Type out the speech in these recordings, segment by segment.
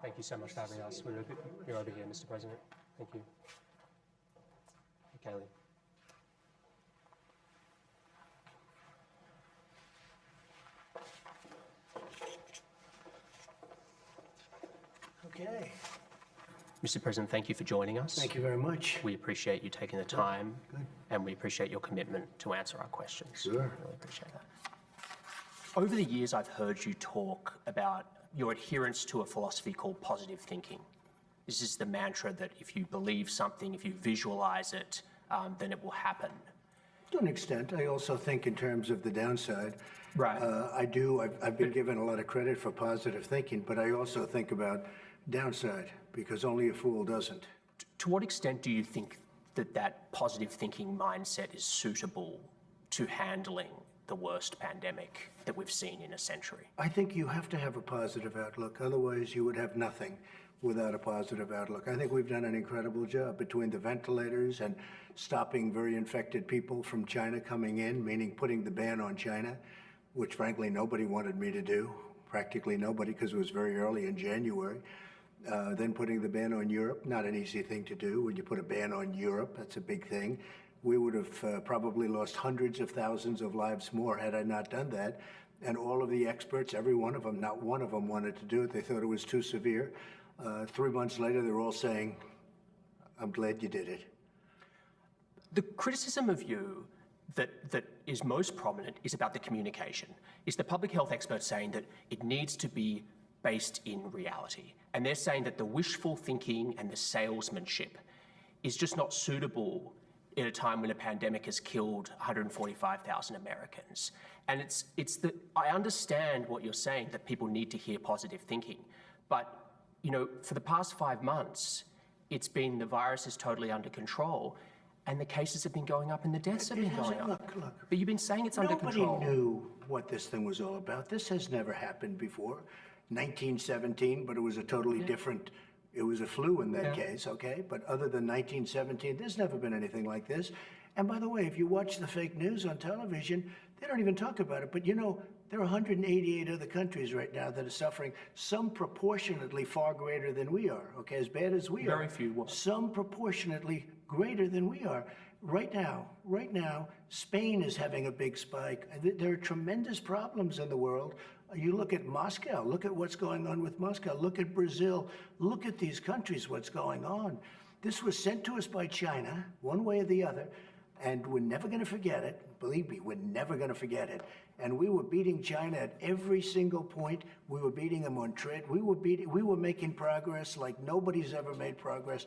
Thank you so much for having us. You're over here, Mr. President. Thank you. Kaylee. Okay. Mr. President, thank you for joining us. Thank you very much. We appreciate you taking the time, Good. and we appreciate your commitment to answer our questions. Sure. Really appreciate that. Over the years, I've heard you talk about your adherence to a philosophy called positive thinking. This is the mantra that if you believe something, if you visualize it, then it will happen. To an extent, I also think in terms of the downside. Right. I've been given a lot of credit for positive thinking, but I also think about downside, because only a fool doesn't. To what extent do you think that that positive thinking mindset is suitable to handling the worst pandemic that we've seen in a century? I think you have to have a positive outlook. Otherwise, you would have nothing without a positive outlook. I think we've done an incredible job between the ventilators and stopping very infected people from China coming in, meaning putting the ban on China, which frankly nobody wanted me to do, practically nobody, because it was very early in January. Then putting the ban on Europe, not an easy thing to do. When you put a ban on Europe, that's a big thing. We would have probably lost hundreds of thousands of lives more had I not done that. And all of the experts, every one of them, not one of them wanted to do it. They thought it was too severe. 3 months later, they're all saying, I'm glad you did it. The criticism of you that is most prominent is about the communication. Is the public health experts saying that it needs to be based in reality? And they're saying that the wishful thinking and the salesmanship is just not suitable at a time when a pandemic has killed 145,000 Americans. And I understand what you're saying, that people need to hear positive thinking. But, you know, for the past 5 months, it's been the virus is totally under control, and the cases have been going up and the deaths have been going up. Look. But you've been saying it's under control. Nobody knew what this thing was all about. This has never happened before. 1917, but it was a totally different, it was a flu in that case, okay? But other than 1917, there's never been anything like this. And by the way, if you watch the fake news on television, they don't even talk about it. But you know, there are 188 other countries right now that are suffering, some proportionately far greater than we are, okay? As bad as we are. Very few. Some proportionately greater than we are. Right now, Spain is having a big spike. There are tremendous problems in the world. You look at Moscow, look at what's going on with Moscow, look at Brazil, look at these countries, what's going on. This was sent to us by China, one way or the other, and we're never going to forget it. Believe me, we're never going to forget it. And we were beating China at every single point. We were beating them on trade. We were making progress like nobody's ever made progress.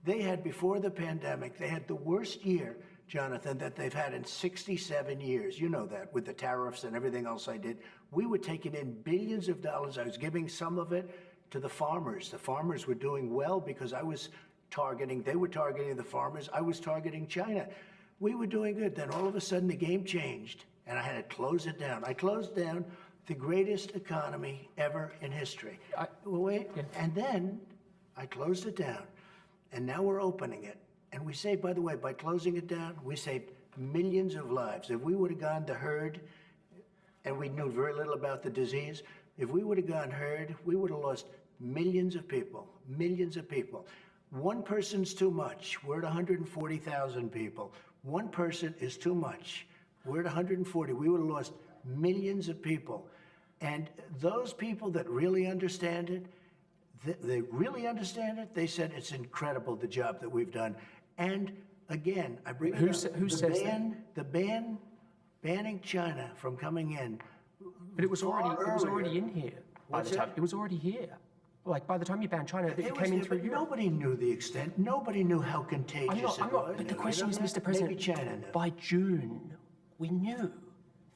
They had, before the pandemic, they had the worst year, Jonathan, that they've had in 67 years. You know that, with the tariffs and everything else I did. We were taking in billions of dollars. I was giving some of it to the farmers. The farmers were doing well because they were targeting the farmers. I was targeting China. We were doing good. Then all of a sudden the game changed and I had to close it down. I closed down the greatest economy ever in history. And then I closed it down. And now we're opening it. And we saved, by the way, by closing it down, we saved millions of lives. If we would have gone the herd, and we knew very little about the disease, if we would have gone herd, we would have lost millions of people, millions of people. One person's too much. We're at 140,000 people. One person is too much. We're at 140. We would have lost millions of people. And those people that really understand it, they really understand it. They said it's incredible, the job that we've done. And again, I bring it up. Who says that? The banning China from coming in. But it was already in here. by the time. It was already here. Like, by the time you banned China, it came in through Europe. Nobody knew the extent. Nobody knew how contagious it was. But the question is, Mr. President, maybe China knew. By June, we knew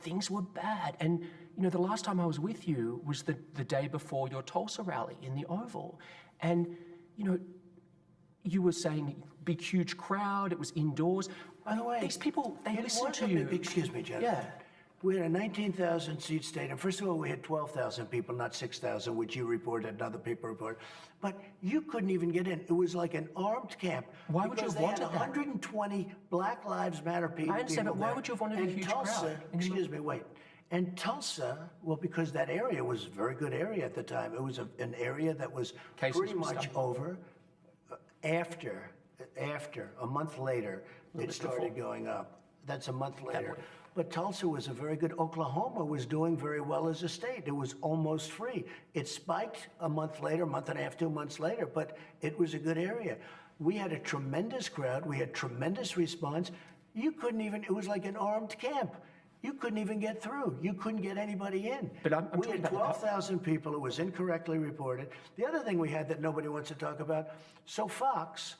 things were bad. And, the last time I was with you was the day before your Tulsa rally in the Oval. And, you were saying big, huge crowd, it was indoors. By the way, these people, they listen to you. Excuse me, Jonathan. Yeah. We had a 19,000-seat stadium. First of all, we had 12,000 people, not 6,000, which you reported and other people reported. But you couldn't even get in. It was like an armed camp. Why would you have wanted that? 120 Black Lives Matter people. I understand, but why would you have wanted a huge crowd? Excuse me, wait. And Tulsa, well, because that area was a very good area at the time. It was an area that was pretty much over. After, a month later, it started going up. That's a month later. But Tulsa was a very good. Oklahoma was doing very well as a state. It was almost free. It spiked a month later, month and a half, 2 months later, but it was a good area. We had a tremendous crowd. We had tremendous response. You couldn't even, it was like an armed camp. You couldn't even get through. You couldn't get anybody in. But we had 12,000 people. It was incorrectly reported. The other thing we had that nobody wants to talk about, so Fox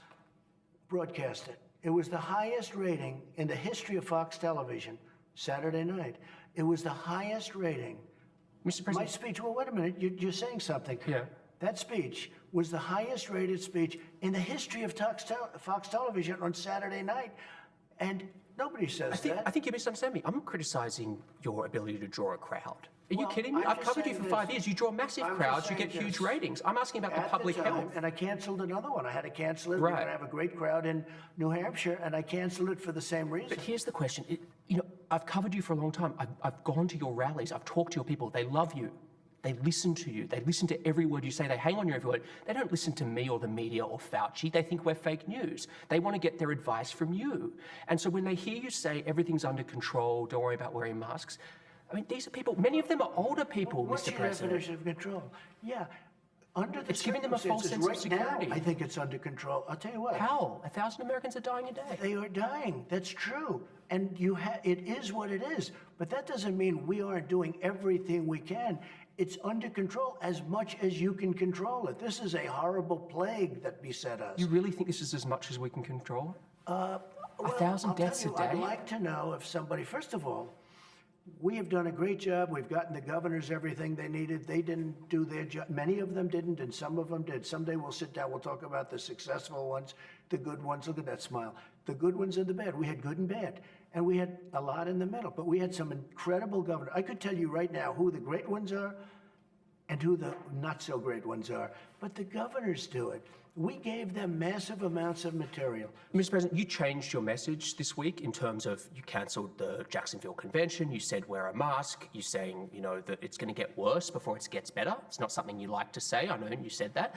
broadcast it. It was the highest rating in the history of Fox television, Saturday night. It was the highest rating. Mr. President. My speech, well, wait a minute, you're saying something. Yeah. That speech was the highest rated speech in the history of Fox television on Saturday night. And nobody says that. I think you misunderstand me. I'm criticizing your ability to draw a crowd. Are you kidding me? I'm I've just covered you for saying 5 this. years. You draw massive I'm crowds, just you get saying huge this. ratings. I'm asking about the public health. And I canceled another one. I had to cancel it. We're going to have a great crowd in New Hampshire, and I canceled it for the same reason. But here's the question. I've covered you for a long time. I've gone to your rallies. I've talked to your people. They love you. They listen to you. They listen to every word you say. They hang on your every word. They don't listen to me or the media or Fauci. They think we're fake news. They want to get their advice from you. And so when they hear you say everything's under control, don't worry about wearing masks, I mean, these are people, many of them are older people, What's Mr. your President. definition of control? Yeah. Under the It's giving them a false sense of right security. now, I think it's under control. I'll tell you what. How? 1,000 Americans are dying a day. They are dying. That's true. And it is what it is. But that doesn't mean we aren't doing everything we can. It's under control as much as you can control it. This is a horrible plague that beset us. You really think this is as much as we can control? Well, 1,000 deaths a day? I'd like to know if somebody, first of all, we have done a great job. We've gotten the governors everything they needed. They didn't do their job. Many of them didn't, and some of them did. Someday we'll sit down. We'll talk about the successful ones, the good ones. Look at that smile. The good ones and the bad. We had good and bad, and we had a lot in the middle. But we had some incredible governors. I could tell you right now who the great ones are and who the not so great ones are. But the governors do it. We gave them massive amounts of material. Mr. President, you changed your message this week in terms of you cancelled the Jacksonville Convention. You said wear a mask. You're saying, that it's going to get worse before it gets better. It's not something you like to say. I know you said that.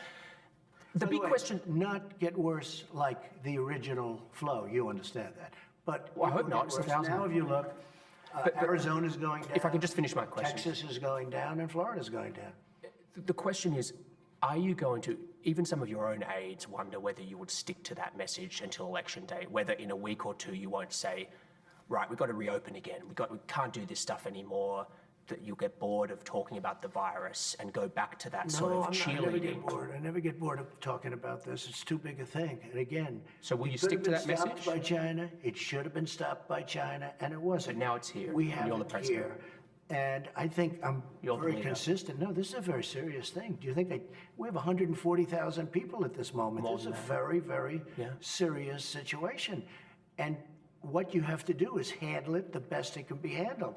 The big question... Not get worse like the original flow. You understand that. But well, I hope not. It's 1,000. Now if you look, Arizona's going down. If I can just finish my question. Texas is going down and Florida's going down. The question is, are you going to, even some of your own aides wonder whether you would stick to that message until election day, whether in a week or two you won't say, right, we've got to reopen again. We can't do this stuff anymore, that you'll get bored of talking about the virus and go back to that sort of cheerleading. I never get bored. I never get bored of talking about this. It's too big a thing. And again, so will you stick to that message? It could have been stopped by China. It should have been stopped by China, and it wasn't. But now it's here. We have it here. And I think I'm very consistent. No, this is a very serious thing. Do you think we have 140,000 people at this moment? This is a very, very serious situation. And what you have to do is handle it the best it can be handled.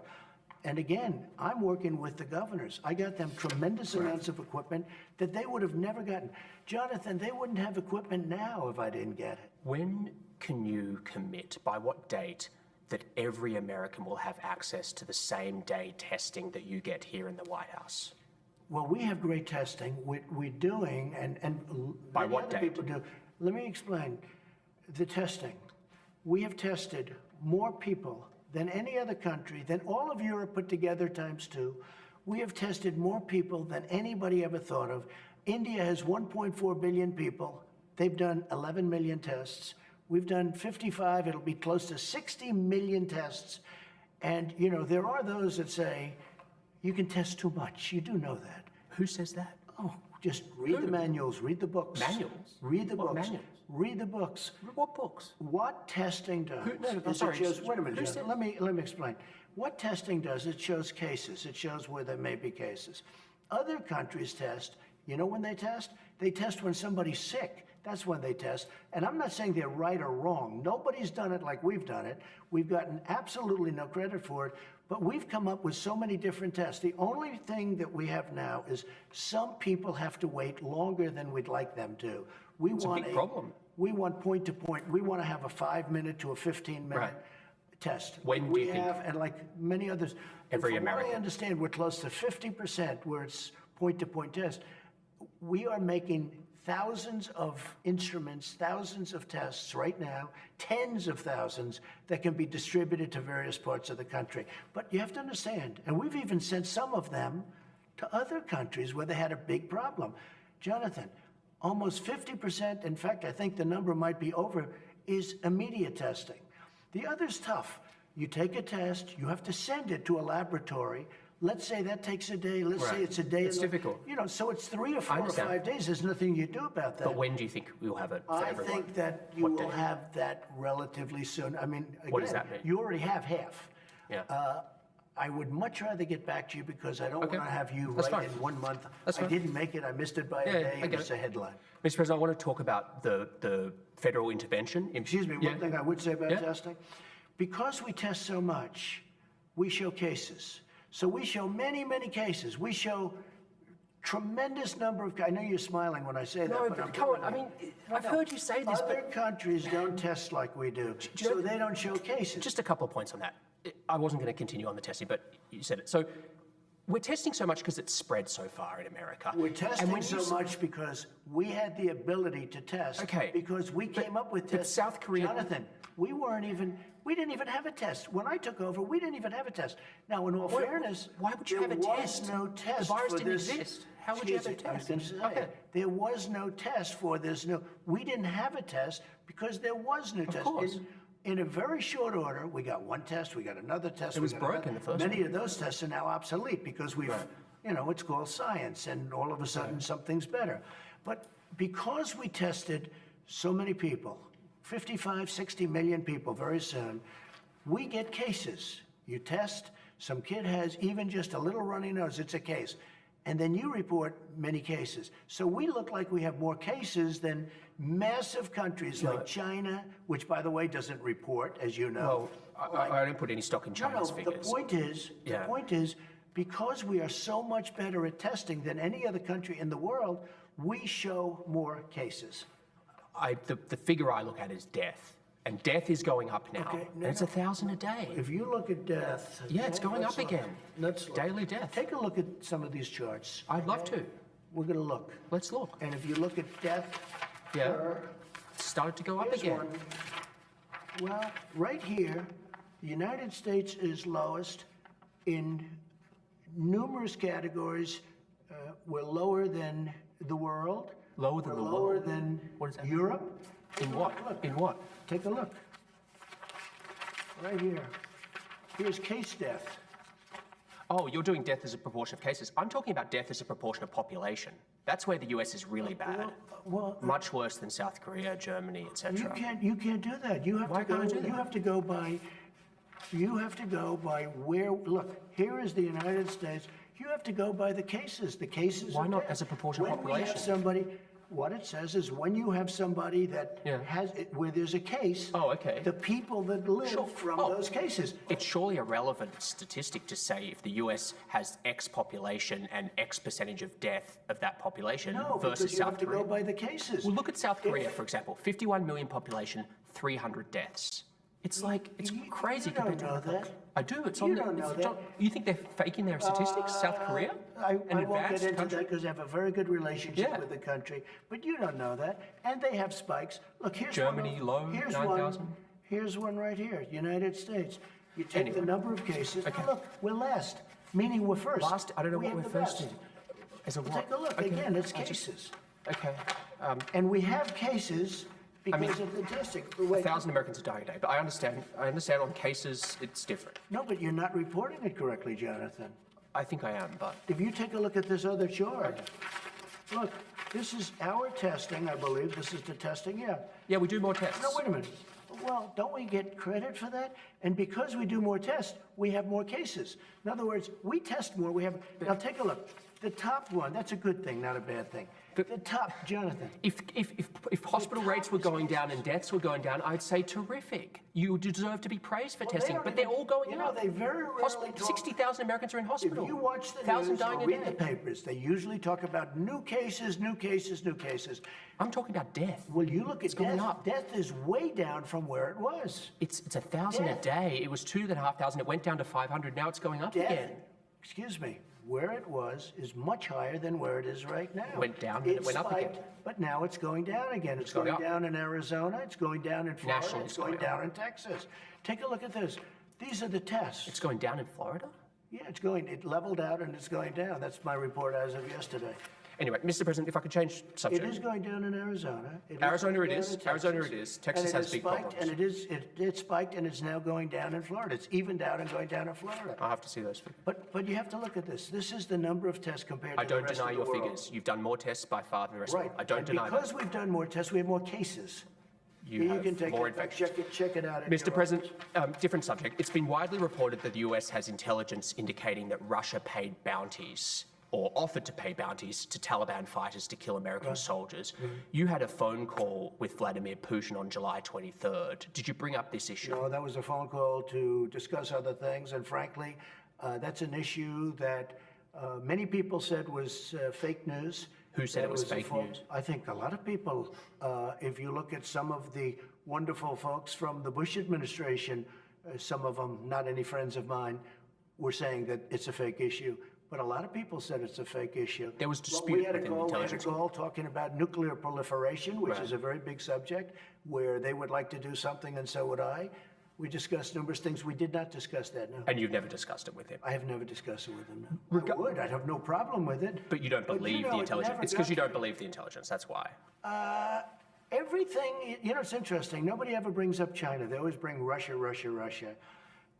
And again, I'm working with the governors. I got them tremendous amounts of equipment that they would have never gotten. Jonathan, they wouldn't have equipment now if I didn't get it. When can you commit, by what date, that every American will have access to the same day testing that you get here in the White House? Well, we have great testing. We're doing, and by what date? People do. Let me explain the testing. We have tested more people than any other country, than all of Europe put together ×2. We have tested more people than anybody ever thought of. India has 1.4 billion people. They've done 11 million tests. We've done 55, it'll be close to 60 million tests. And, there are those that say, you can test too much. You do know that. Who says that? Oh, just read the manuals, read the books. Manuals? Read the What books. manuals? Read the books. What books? What testing does I'm is sorry, it shows, wait a minute, who John, says- let me explain. What testing does, it shows cases. It shows where there may be cases. Other countries test, you know when they test? They test when somebody's sick. That's when they test. And I'm not saying they're right or wrong. Nobody's done it like we've done it. We've gotten absolutely no credit for it, but we've come up with so many different tests. The only thing that we have now is some people have to wait longer than we'd like them to. It's a big problem. We want point to point. We want to have a 5-minute to a 15-minute Right. test. When do you think? And like many others, Every from what American. I understand, we're close to 50% where it's point-to-point test. We are making thousands of instruments, thousands of tests right now, tens of thousands that can be distributed to various parts of the country. But you have to understand, and we've even sent some of them to other countries where they had a big problem. Jonathan, almost 50%, in fact, I think the number might be over, is immediate testing. The other's tough. You take a test, you have to send it to a laboratory. Let's say that takes a day. Let's say Right. it's a day. It's difficult. You know, so it's 3 or 4 or understand. 5 days. There's nothing you do about that. But when do you think we'll have it for I everyone? think that you What will day? have that relatively soon. I mean, again, What does that mean? you already have half. Yeah. I would much rather get back to you because I don't Okay. want to have you That's write fine. in 1 month. That's I fine. didn't make it. I missed it by Yeah, a yeah, day. I It get was it. a headline. Mr. President, I want to talk about the federal intervention. Excuse me, Yeah. one thing I would say about Yeah. testing. Because we test so much, we show cases. So we show many, many cases. We show tremendous number of, I know you're smiling when I say that, No, but I'm but come on. telling I you. mean, I've heard you say this, Other but countries don't test like we do, you know- so they don't show cases. just a couple of points on that. I wasn't going to continue on the testing, but you said it. So we're testing so much because it's spread so far in America. We're And testing when you so s- much because we had the ability to test. Okay, Because we but- came up with but tests. South Korea- Jonathan, we didn't even have a test. When I took over, we didn't even have a test. Now, in all fairness, why would you there have a was test? no The test virus for didn't this. exist. How would you have a Excuse me, I was test? going to say, Okay. there was no test for this. No, we didn't have a test because there was no test. course. In a very short order, we got one test, we got another test. It we was got broken, another- the first Many of those tests are now obsolete because we've, you know, it's called science, and all of a sudden something's better. But because we tested so many people, 55, 60 million people very soon, we get cases. You test, some kid has even just a little runny nose, it's a case. And then you report many cases. So we look like we have more cases than massive countries like China, which, by the way, doesn't report, as you know. Well, I don't put any stock in No, China's the figures. point is, because we are so much better at testing than any other country in the world, we show more cases. The figure I look at is death. And death is going up now. Okay, And it's 1,000 a day. If you look at death. Yeah, it's going let's up look. again. Let's look. Daily death. Take a look at some of these charts. I'd love to. We're going to look. Let's look. And if you look at death Yeah. per, It's started to go up here's again. one. Well, right here, the United States is lowest in numerous categories. We're lower than the world. Lower than We're the lower world? than What does that Europe. In Take a what? look. In what? Take a look. Right here. Here's case death. Oh, you're doing death as a proportion of cases. I'm talking about death as a proportion of population. That's where the US is really bad. Well, Much worse than South Korea, Germany, you etc. can't do that. You have Why to go. can't I do that? You have to go by. You have to go by where. Look, here is the United States. You have to go by the cases. The cases. Why are not death. as a proportion of When we have population? somebody. What it says is when you have somebody that Yeah. has where there's a case. Oh, okay. The people that live Sure. from Oh. those cases. It's surely a relevant statistic to say if the US has X population and X percentage of death of that population No, versus because you South have to Korea. go by the cases. Well, look at South Korea, for example. 51 million population, 300 deaths. It's like, it's You- crazy you don't compared to... know that. I do, it's You on the... don't know it's that. You think they're faking their statistics, South Korea? I An won't get advanced into country? that because I have a very good relationship Yeah. with the country, but you don't know that. And they have spikes. Look, here's Germany, one. low, Here's 9,000. one. Here's one right here, United States. You take Anyway. the number of cases. Okay. Look, we're last, meaning we're first. Last, I don't know We what have we're the first best. in. As a what? Take a look. Okay, Again, it's I just- cases. Okay. And we have cases because mean, of the testing. But wait, 1,000 Americans are dying a day, but I understand on cases, it's different. no, but you're not reporting it correctly, Jonathan. I think I am, but If you take a look at this other chart, look, this is our testing, I believe. This is the testing, yeah. yeah, we do more tests. No, wait a minute. Well, don't we get credit for that? And because we do more tests, we have more cases. In other words, we test more. We have. Now take a look. The top one, that's a good thing, not a bad thing. The top, Jonathan. If hospital rates were going down and deaths were going down, I'd say terrific. You deserve to be praised for testing, but they're all going up. They very rarely talk. 60,000 Americans are in hospital. If you watch the 1,000 news dying or a read the day. papers, they usually talk about new cases, new cases, new cases. I'm talking about death. Well, you look at going death. up. Death is way down from where it was. It's 1,000 a Death. day. It was 2,500. It went down to 500. Now it's going up Death, again. excuse me, where it was is much higher than where it is right now. It went down, then it went up spiked, again. But now it's going down again. It's going going up. down in Arizona. It's going down in Florida. Nationally, it's it's going going down in Texas. Take a look at this. These are the tests. It's going down in Florida? Yeah, it leveled out and it's going down. That's my report as of yesterday. Anyway, Mr. President, if I could change subject. It is going down in Arizona. Arizona going it down is. in Arizona it is. Texas And it has has big spiked, problems. And it spiked and it's now going down in Florida. It's evened out and going down in Florida. I'll have to see those figures. But you have to look at this. This is the number of tests compared to I the don't rest deny of the your world. figures. You've done more tests by far than the rest Right. of them. I don't And deny because that. we've done more tests, we have more cases. You have can take more it, infections. check it out. at Mr. your President, different subject. It's been widely reported that the US has intelligence indicating that Russia paid bounties or offered to pay bounties to Taliban fighters to kill American soldiers. You had a phone call with Vladimir Putin on July 23rd. Did you bring up this issue? No, that was a phone call to discuss other things, and frankly, that's an issue that many people said was fake news. Who said it was fake news? I think a lot of people, if you look at some of the wonderful folks from the Bush administration, some of them, not any friends of mine, were saying that it's a fake issue. But a lot of people said it's a fake issue. There was Well, dispute we had a within the call, intelligence. talking about nuclear proliferation, which Right. is a very big subject, where they would like to do something and so would I. We discussed numerous things. We did not discuss that, no. And you've never discussed it with him. I have never discussed it with him, no. I would. I'd have no problem with it. But you don't believe know, the it intelligence. never It's because got you to don't me. believe the intelligence. That's why. Everything, it's interesting. Nobody ever brings up China. They always bring Russia, Russia, Russia.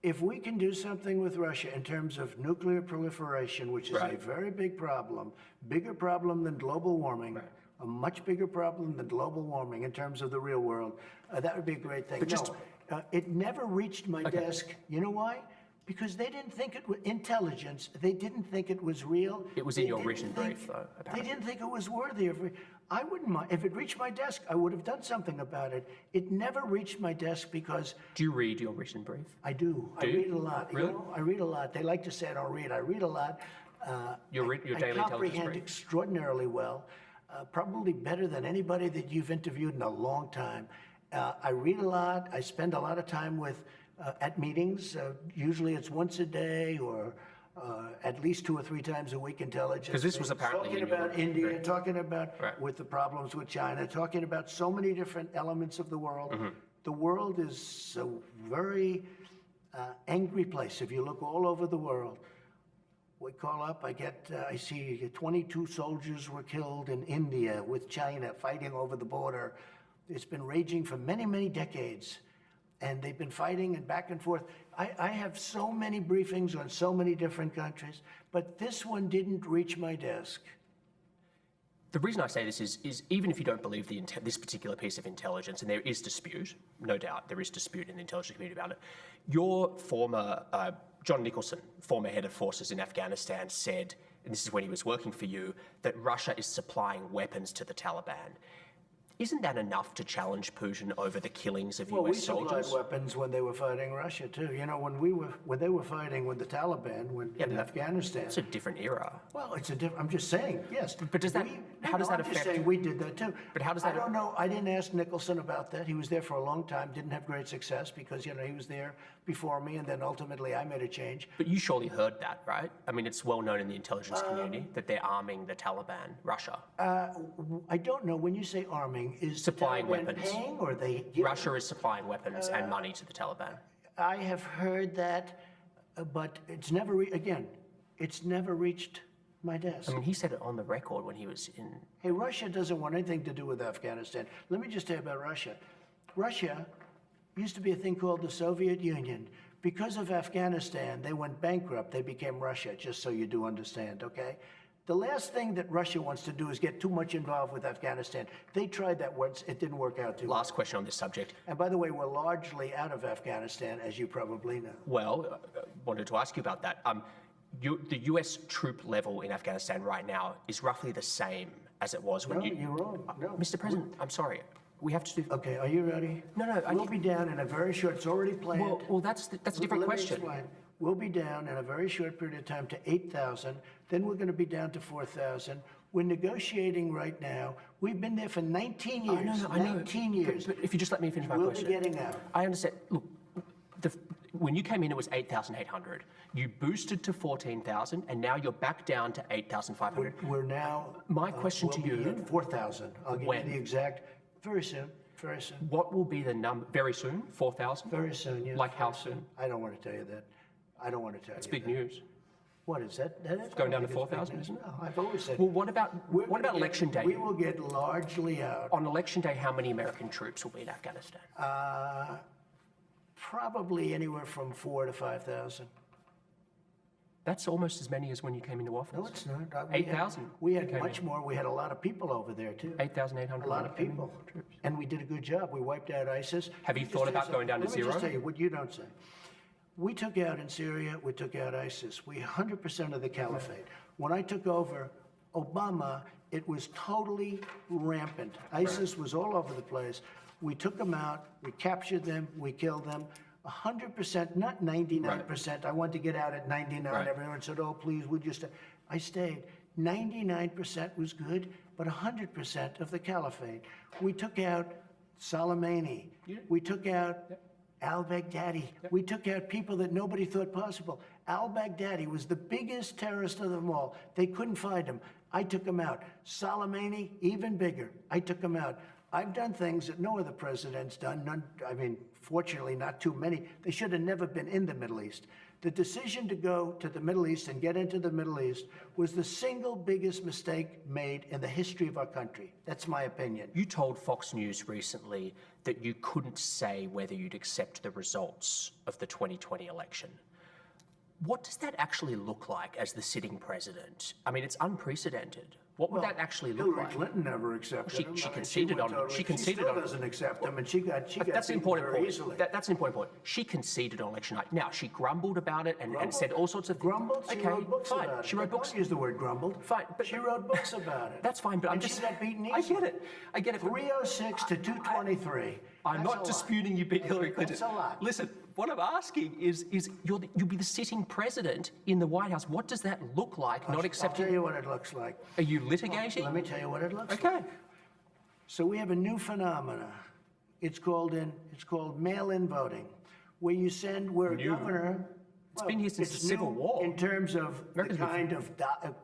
If we can do something with Russia in terms of nuclear proliferation, which is a Right. very big problem, bigger problem than global warming, a much bigger problem than global warming in terms of the real world, that would be a great thing. But just- It never reached my desk. You know why? Because they didn't think it was intelligence. They didn't think it was real. It was They in your didn't written think- brief, though, They apparently. didn't think it was worthy of. I wouldn't mind if it reached my desk. I would have done something about it. It never reached my desk because Do you read your written brief? I do. I Do you? read a lot. Really? You know, I read a lot. They like to say I don't read. I read a lot. Your I daily intelligence comprehend brief? extraordinarily well, probably better than anybody that you've interviewed in a long time. I read a lot. I spend a lot of time with at meetings. Usually it's once a day or at least 2 or 3 times a week. Intelligence. 'Cause this was apparently talking in your about India, brief. talking about Right. with the problems with China, talking about so many different elements of the world. Mm-hmm. The world is a very angry place. If you look all over the world, we call up, I see 22 soldiers were killed in India with China fighting over the border. It's been raging for many, many decades. And they've been fighting and back and forth. I have so many briefings on so many different countries, but this one didn't reach my desk. The reason I say this is even if you don't believe this particular piece of intelligence, and there is dispute, no doubt, there is dispute in the intelligence community about it, your former, John Nicholson, former head of forces in Afghanistan, said, and this is when he was working for you, that Russia is supplying weapons to the Taliban. Isn't that enough to challenge Putin over the killings of Well, we US supplied soldiers? weapons when they were fighting Russia too. You know, when they were fighting with the Taliban in Afghanistan. It's a different era. Well, it's a different. I'm just saying, yes. But does that- how does that I'm just affect- saying we did that too. But how does I that- don't know. I didn't ask Nicholson about that. He was there for a long time. Didn't have great success because he was there before me, and then ultimately I made a change. But you surely heard that, right? I mean, it's well known in the intelligence community that they're arming the Taliban, Russia. I don't know. When you say arming, is Supplying the Taliban weapons. paying or they? Giving? Russia is supplying weapons and money to the Taliban. I have heard that, but it's never it's never reached my desk. I mean, he said it on the record when he was in. Hey, Russia doesn't want anything to do with Afghanistan. Let me just tell you about Russia. Russia used to be a thing called the Soviet Union. Because of Afghanistan, they went bankrupt. They became Russia, just so you do understand, okay? The last thing that Russia wants to do is get too much involved with Afghanistan. They tried that once. It didn't work out too well. Last question on this subject. And by the way, we're largely out of Afghanistan, as you probably know. Well, wanted to ask you about that. The US troop level in Afghanistan right now is roughly the same as it was when No, you're wrong. No. Mr. President, I'm sorry. We have to do... Okay, are you ready? No, We'll be down in a very short, it's already planned. Well, that's a different Let me question. explain. We'll be down in a very short period of time to 8,000. Then we're going to be down to 4,000. We're negotiating right now. We've been there for 19 years. I know. 19 years. But if you just let me finish my We'll question. be getting out. I understand. Look, when you came in, it was 8,800. You boosted to 14,000, and now you're back down to 8,500. We're now. My question to we'll be you- at 4,000. I'll give When? you the exact. Very soon. Very soon. What will be the number? Very soon? 4,000? Very soon. Yes. Like how very soon? I don't want to tell you that. I don't want to tell you. It's big that. news. What is that? That is Going down to I think it's 4,000, big isn't news. it? No, I've always said. Well, what about gonna election day? We will get largely out. On election day, how many American troops will be in Afghanistan? Probably anywhere from 4,000 to 5,000. That's almost as many as when you came into office. No, it's not. 8,000. We had Okay, much more. We had a lot of people over there too. 8,800. A lot of people. Troops. And we did a good job. We wiped out ISIS. Have you Just thought tell about going down to Let me zero? just tell you what you don't say. We took out in Syria, we took out ISIS. We 100% of the caliphate. When I took over Obama, it was totally rampant. ISIS was all over the place. We took them out, we captured them, we killed them. 100%, not 99%. I wanted to get out at 99. Right. Everyone said, oh, please, would you stay? I stayed. 99% was good, but 100% of the caliphate. We took out Soleimani. We took out al-Baghdadi. We took out people that nobody thought possible. Al-Baghdadi was the biggest terrorist of them all. They couldn't find him. I took him out. Soleimani, even bigger. I took him out. I've done things that no other president's done. None, I mean, fortunately, not too many. They should have never been in the Middle East. The decision to go to the Middle East and get into the Middle East was the single biggest mistake made in the history of our country. That's my opinion. You told Fox News recently that you couldn't say whether you'd accept the results of the 2020 election. What does that actually look like as the sitting president? I mean, it's unprecedented. What would that actually look Hillary like? Clinton never accepted him. She I mean, conceded went on- totally- she conceded still on- doesn't accept him, and she got That's an beaten important very point. easily. That's an important point. She conceded on election night. Now, she grumbled about it and said all sorts of things. Grumbled? She Okay, wrote books fine. about it. She wrote books. Don't use the word grumbled. Fine, but- she wrote books about it. That's fine, but I'm And just... she got beaten I easily. get it. I get it. 306 to 223. I'm That's not a lot. disputing you beat Hillary Clinton. That's a lot. Listen, what I'm asking is you'll be the sitting president in the White House. What does that look like? Not I'll tell accepting... you what it looks like. Are you litigating? Let me tell you what it looks like. Okay. So we have a new phenomena. It's called mail-in voting, where you send, where a New. governor. It's been here since it's the Civil new War. in terms of America's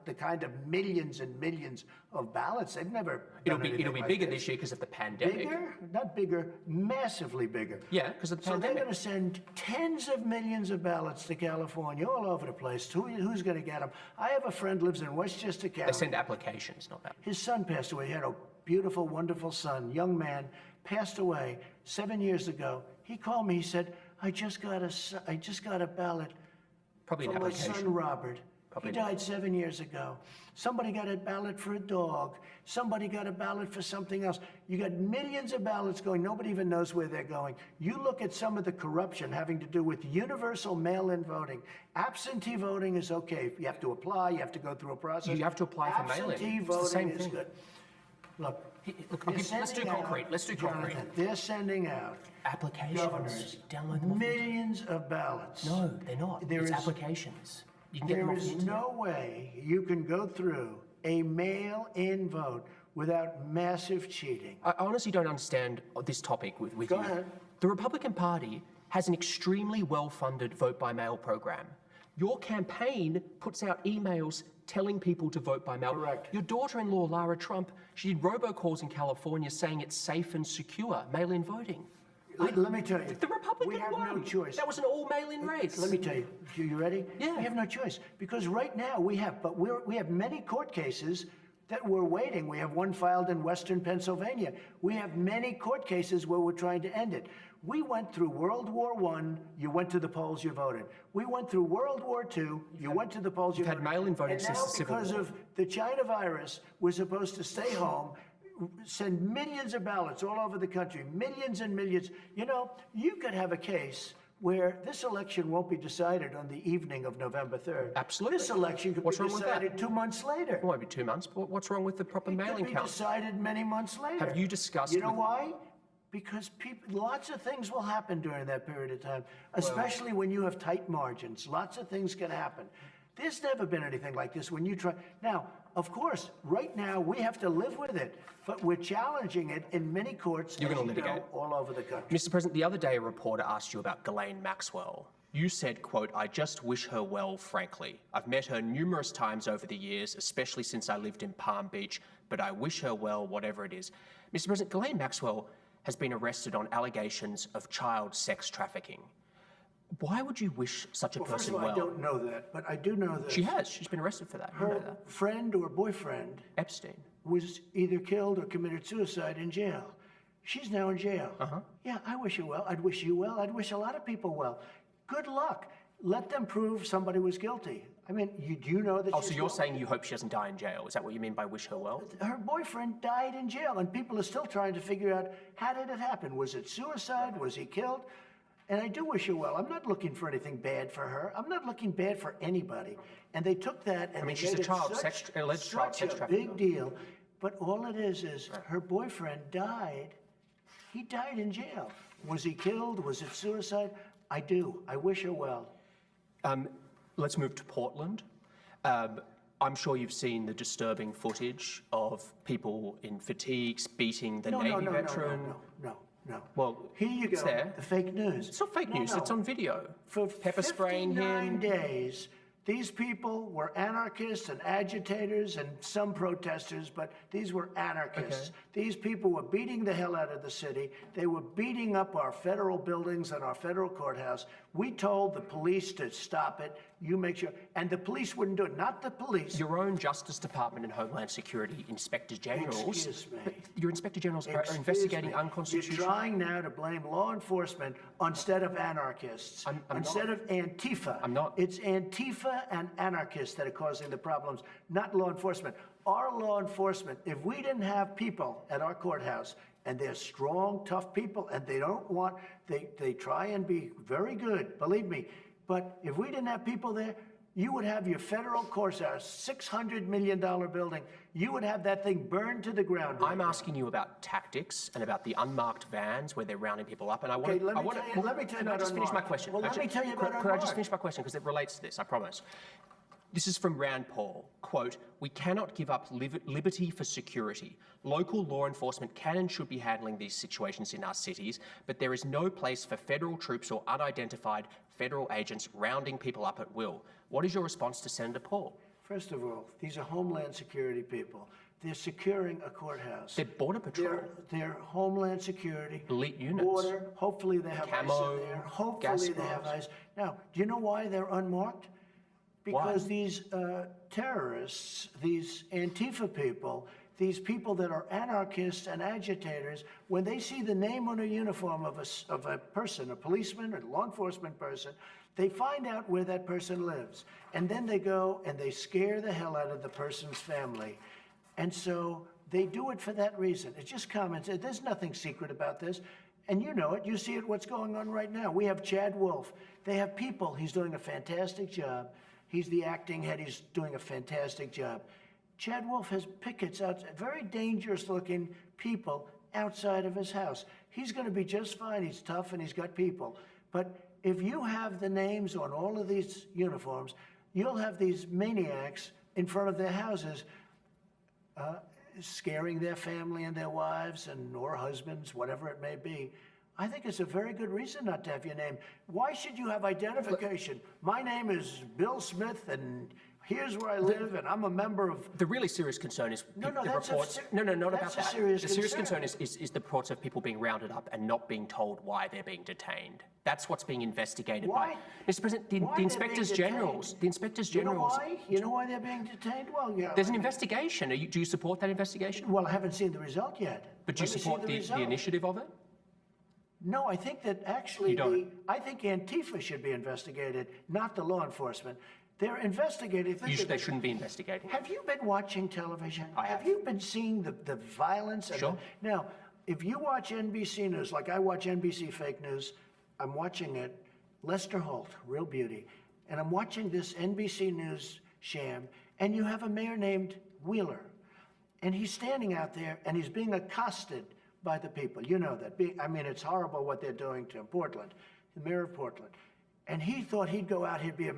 the kind of millions and millions of ballots. They've never. It'll done be anything like bigger this. this year because of the pandemic. Bigger, not bigger, massively bigger. Yeah, because of the So they're pandemic. going to send tens of millions of ballots to California, all over the place. Who's going to get them? I have a friend lives in Westchester County. They send applications, not that. His son passed away. He had a beautiful, wonderful son, young man, passed away 7 years ago. He called me. He said, "I just got a ballot Probably an for my application. son Robert. Probably He died 7 years ago. Somebody got a ballot for a dog. Somebody got a ballot for something else. You got millions of ballots going. Nobody even knows where they're going. You look at some of the corruption having to do with universal mail-in voting. Absentee voting is okay. You have to apply. You have to go through a process. You have to apply for mail-in. Absentee It's the voting same is thing. good. Look, Look, they're let's do sending out- concrete. Let's do concrete. Jonathan, they're sending out Applications. governors Download them off the internet. millions of ballots. No, they're not. There It's is- applications. You can get them There off the is internet. no way you can go through a mail-in vote without massive cheating. I honestly don't understand this topic with Go you. ahead. The Republican Party has an extremely well-funded vote-by-mail program. Your campaign puts out emails telling people to vote by mail. Correct. Your daughter-in-law, Lara Trump, she did robocalls in California saying it's safe and secure, mail-in voting. Let me tell you. The Republican we have won. no choice. That was an all-mail-in race. Let me tell you. You ready? Yeah. We have no choice because right now we have many court cases that we're waiting. We have one filed in Western Pennsylvania. We have many court cases where we're trying to end it. We went through World War I, you went to the polls, you voted. We went through World War II, you went to the polls, you voted. You've had mail-in voting since the Civil War. And now because of the China virus, we're supposed to stay home, send millions of ballots all over the country, millions and millions. You know, you could have a case where this election won't be decided on the evening of November 3rd. Absolutely. This election could be decided 2 months later. It won't be 2 months, but what's wrong with the proper mailing count? It could be decided many months later. Have you discussed You know why? Because lots of things will happen during that period of time, especially when you have tight margins. Lots of things can happen. There's never been anything like this when you try. Now, of course, right now we have to live with it, but we're challenging it in many courts. You're going to litigate all over the country. Mr. President, the other day a reporter asked you about Ghislaine Maxwell. You said, quote, "I just wish her well, frankly. I've met her numerous times over the years, especially since I lived in Palm Beach, but I wish her well, whatever it is." Mr. President, Ghislaine Maxwell has been arrested on allegations of child sex trafficking. Why would you wish such a person well? First of all, I don't know that, but I do know that. She has. She's been arrested for that. You know Her that. friend or boyfriend Epstein was either killed or committed suicide in jail. She's now in jail. Yeah, I wish her well. I'd wish you well. I'd wish a lot of people well. Good luck. Let them prove somebody was guilty. I mean, you know that so you're saying you hope she doesn't die in jail. Is that what you mean by wish her well? Her boyfriend died in jail, and people are still trying to figure out, how did it happen? Was it suicide? Was he killed? And I do wish her well. I'm not looking for anything bad for her. I'm not looking bad for anybody. And they took that and she's a alleged child sex trafficker. Big deal. But all it is her boyfriend died. He died in jail. Was he killed? Was it suicide? I do. I wish her well. Let's move to Portland. I'm sure you've seen the disturbing footage of people in fatigues beating the Navy veteran. No. Well, here you go. There. The fake news. It's not fake news. It's on video. For pepper spraying 59 days, these people were anarchists and agitators and some protesters, but these were anarchists. Okay. These people were beating the hell out of the city. They were beating up our federal buildings and our federal courthouse. We told the police to stop it. You make sure. And the police wouldn't do it. Not the police. Your own Justice Department and Homeland Security Inspector Generals. Excuse me. Your Inspector Generals are investigating unconstitutional. You're trying now to blame law enforcement instead of anarchists. Instead of Antifa. I'm not. It's Antifa and anarchists that are causing the problems, not law enforcement. Our law enforcement, if we didn't have people at our courthouse, and they're strong, tough people, and they don't want, they try and be very good, believe me. But if we didn't have people there, you would have your federal courthouse, $600 million building. You would have that thing burned to the ground. I'm asking you about tactics and about the unmarked vans where they're rounding people up. And I want to let me tell you about just finish my question. Well, let me tell you about Could I just finish my question because it relates to this? I promise. This is from Rand Paul. Quote, "We cannot give up liberty for security. Local law enforcement can and should be handling these situations in our cities, but there is no place for federal troops or unidentified federal agents rounding people up at will." What is your response to Senator Paul? First of all, these are Homeland Security people. They're securing a courthouse. They're Border Patrol. They're Homeland Security. Elite units. Border. Hopefully they have ICE in there. Hopefully they have ICE. Now, do you know why they're unmarked? Because these terrorists, these Antifa people, these people that are anarchists and agitators, when they see the name on a uniform of a person, a policeman or law enforcement person, they find out where that person lives. And then they go and they scare the hell out of the person's family. And so they do it for that reason. It's just common sense. There's nothing secret about this. And you know it. You see it, what's going on right now. We have Chad Wolf. They have people. He's doing a fantastic job. He's the acting head. He's doing a fantastic job. Chad Wolf has pickets outside, very dangerous-looking people outside of his house. He's going to be just fine. He's tough and he's got people. But if you have the names on all of these uniforms, you'll have these maniacs in front of their houses scaring their family and their wives or husbands, whatever it may be. I think it's a very good reason not to have your name. Why should you have identification? My name is Bill Smith, and here's where I live, and I'm a member of... The really serious concern is the reports... not about that. The serious concern is the reports of people being rounded up and not being told why they're being detained. That's what's being investigated by... Mr. President, the Inspectors Generals... The Inspectors Generals... You know why they're being detained? Well, yeah. There's an investigation. Do you support that investigation? Well, I haven't seen the result yet. But do you support the initiative of it? No, I think that actually, You don't? I think Antifa should be investigated, not the law enforcement. They're investigating. They shouldn't be investigating. Have you been watching television? I have. You been seeing the violence? And Sure. Now, if you watch NBC News, like I watch NBC fake news, I'm watching it, Lester Holt, real beauty, and I'm watching this NBC News sham, and you have a mayor named Wheeler, and he's standing out there, and he's being accosted by the people. You know that. I mean, it's horrible what they're doing to Portland, the mayor of Portland. And he thought he'd go out, he'd be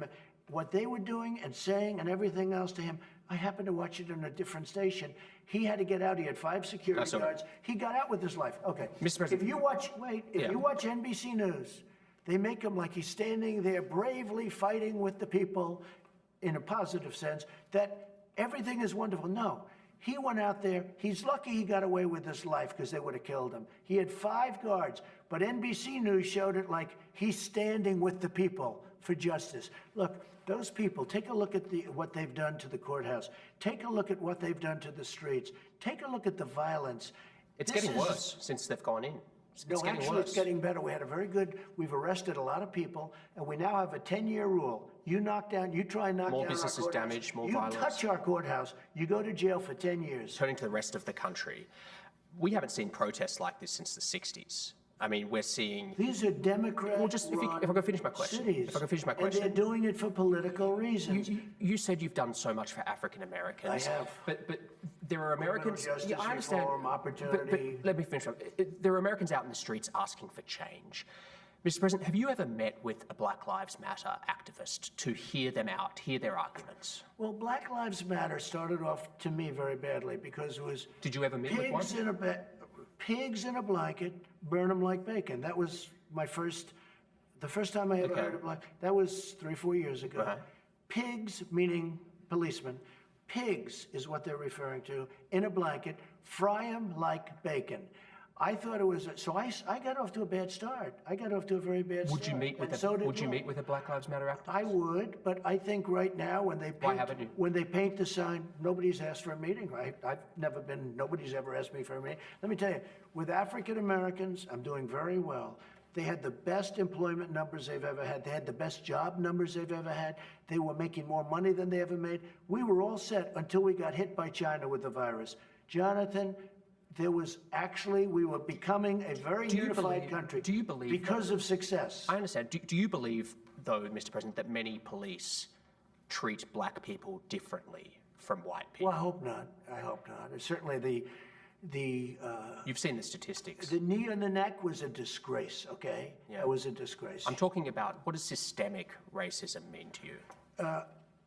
what they were doing and saying and everything else to him. I happened to watch it on a different station. He had to get out. He had 5 security guards. He got out with his life. Okay. Mr. President. If you watch, you watch NBC News, they make him like he's standing there bravely fighting with the people in a positive sense, that everything is wonderful. No. He went out there. He's lucky he got away with his life because they would have killed him. He had 5 guards, but NBC News showed it like he's standing with the people for justice. Look, those people, take a look at what they've done to the courthouse. Take a look at what they've done to the streets. Take a look at the violence. It's getting worse since they've gone in. No, actually, it's getting better. We had a very good, we've arrested a lot of people, and we now have a 10-year rule. You try and knock down our courthouse. More businesses damaged, more violence. You touch our courthouse, you go to jail for 10 years. Turning to the rest of the country, we haven't seen protests like this since the 60s. I mean, we're seeing... These are Democrat-run well, just if I can finish my question. cities. If I can finish my question. And they're doing it for political reasons. You said you've done so much for African Americans. I have. But there are Americans... Justice I understand. reform, opportunity. But let me finish. There are Americans out in the streets asking for change. Mr. President, have you ever met with a Black Lives Matter activist to hear them out, hear their arguments? Well, Black Lives Matter started off, to me, very badly because it was... Did you ever meet with one? Pigs in a blanket, burn them like bacon. That was the first time I ever heard of black. That was 3 or 4 years ago. Right. Pigs, meaning policemen. Pigs is what they're referring to, in a blanket, fry them like bacon. I thought it was, so I got off to a bad start. I got off to a very bad start. Would you meet with a Black Lives Matter activist? I would, but I think right now when they paint the sign, nobody's asked for a meeting. Nobody's ever asked me for a meeting. Let me tell you, with African Americans, I'm doing very well. They had the best employment numbers they've ever had. They had the best job numbers they've ever had. They were making more money than they ever made. We were all set until we got hit by China with the virus. Jonathan, we were becoming a very unified country. Do you believe because of success? I understand. Do you believe, though, Mr. President, that many police treat black people differently from white people? Well, I hope not. I hope not. Certainly You've seen the statistics. The knee on the neck was a disgrace, okay? Yeah. It was a disgrace. I'm talking about, what does systemic racism mean to you?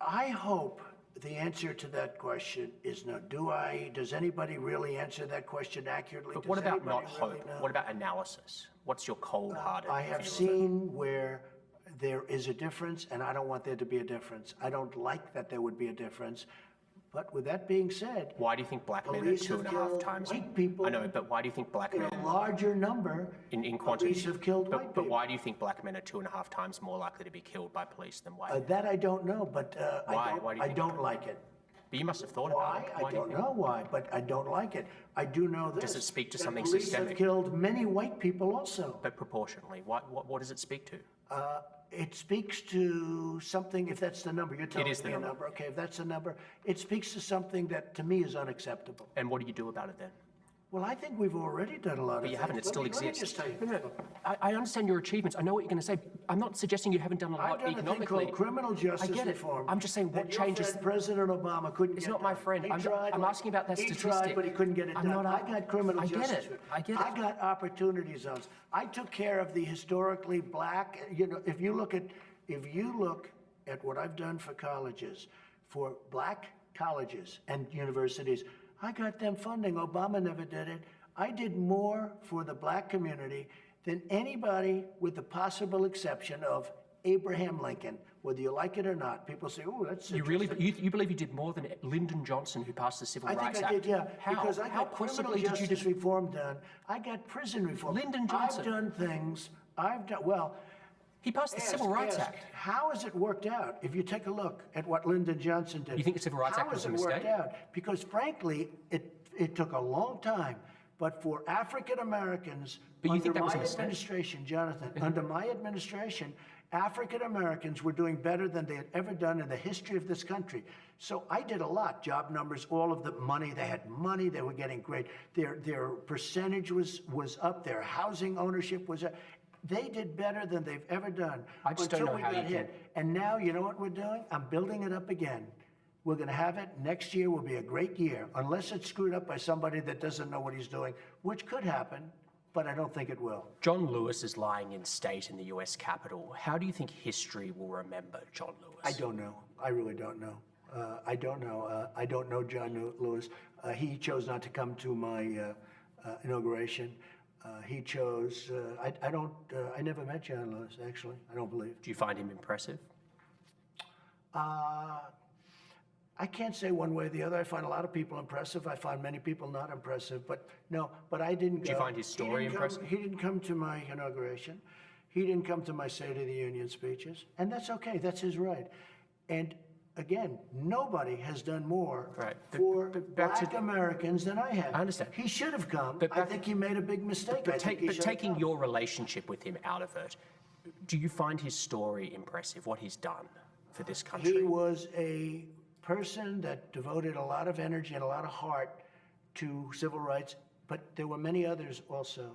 I hope the answer to that question is no. Does anybody really answer that question accurately? But what about not hope? What about analysis? What's your cold-hearted I have seen where there is a difference, and I don't want there to be a difference. I don't like that there would be a difference. But with that being said, why do you think black men are 2.5 times? White people. I know, but why do you think black men in a larger number in quantity police have killed white people? But why do you think black men are 2.5 times more likely to be killed by police than white men? That I don't know, but why? I don't like it. But you must have thought about it. I don't know why, but I don't like it. I do know this. Does it speak to something police systemic? Have killed many white people also. But proportionally, what does it speak to? It speaks to something, if that's the number, you're telling me a number. Okay, if that's the number, it speaks to something that to me is unacceptable. And what do you do about it then? Well, I think we've already done a lot of things. But you haven't, it still exists. Let me just tell you. I understand your achievements. I know what you're going to say. I'm not suggesting you haven't done a lot economically. I've done a thing called criminal justice reform. I'm just saying what changes. President Obama couldn't get. It's not my friend. I'm asking about that statistic. He tried, but he couldn't get it done. I got criminal justice. I get it. I got opportunity zones. I took care of the historically black. You know, if you look at what I've done for colleges, for black colleges and universities, I got them funding. Obama never did it. I did more for the black community than anybody, with the possible exception of Abraham Lincoln. Whether you like it or not, people say, "Oh, that's interesting." You believe you did more than Lyndon Johnson, who passed the Civil Rights Act? I think I did, yeah. How? Because I got criminal justice reform done. I got prison reform. Lyndon Johnson. I've done things. He passed the Civil Rights Act. How has it worked out? If you take a look at what Lyndon Johnson did. You think the Civil Rights Act was a mistake? How has it worked out? Because frankly, it took a long time But for African Americans, But you under think that was a my mistake? administration, Jonathan, under my administration, African Americans were doing better than they had ever done in the history of this country. So I did a lot. Job numbers, all of the money, they had money, they were getting great. Their percentage was up, their housing ownership was up. They did better than they've ever done. I just don't until know we how got you hit. And now, you know what we're doing? I'm building it up again. We're going to have it. Next year will be a great year, unless it's screwed up by somebody that doesn't know what he's doing, which could happen, but I don't think it will. John Lewis is lying in state in the US Capitol. How do you think history will remember John Lewis? I don't know. I really don't know. I don't know. I don't know John Lewis. He chose not to come to my inauguration. He chose, I never met John Lewis, actually, I don't believe. Do you find him impressive? I can't say one way or the other. I find a lot of people impressive. I find many people not impressive. But no, but I didn't go. Do you find his story impressive? He didn't come to my inauguration. He didn't come to my State of the Union speeches. And that's okay. That's his right. And again, nobody has done more for Black Americans than I have. I understand. He should have come. But I think he made a big mistake. But taking your relationship with him out of it, do you find his story impressive, what he's done for this country? He was a person that devoted a lot of energy and a lot of heart to civil rights, but there were many others also.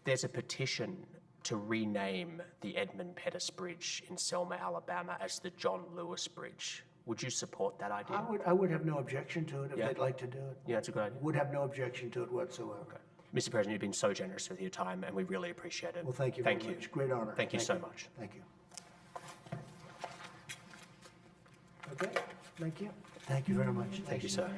There's a petition to rename the Edmund Pettus Bridge in Selma, Alabama as the John Lewis Bridge. Would you support that idea? I would have no objection to it if they'd like to do it. Yeah, that's a good idea. Would have no objection to it whatsoever. Okay. Mr. President, you've been so generous with your time, and we really appreciate it. Well, thank you very much. Great honor. Thank you so much. Thank you. Okay, thank you. Thank you very much. Thank you, sir.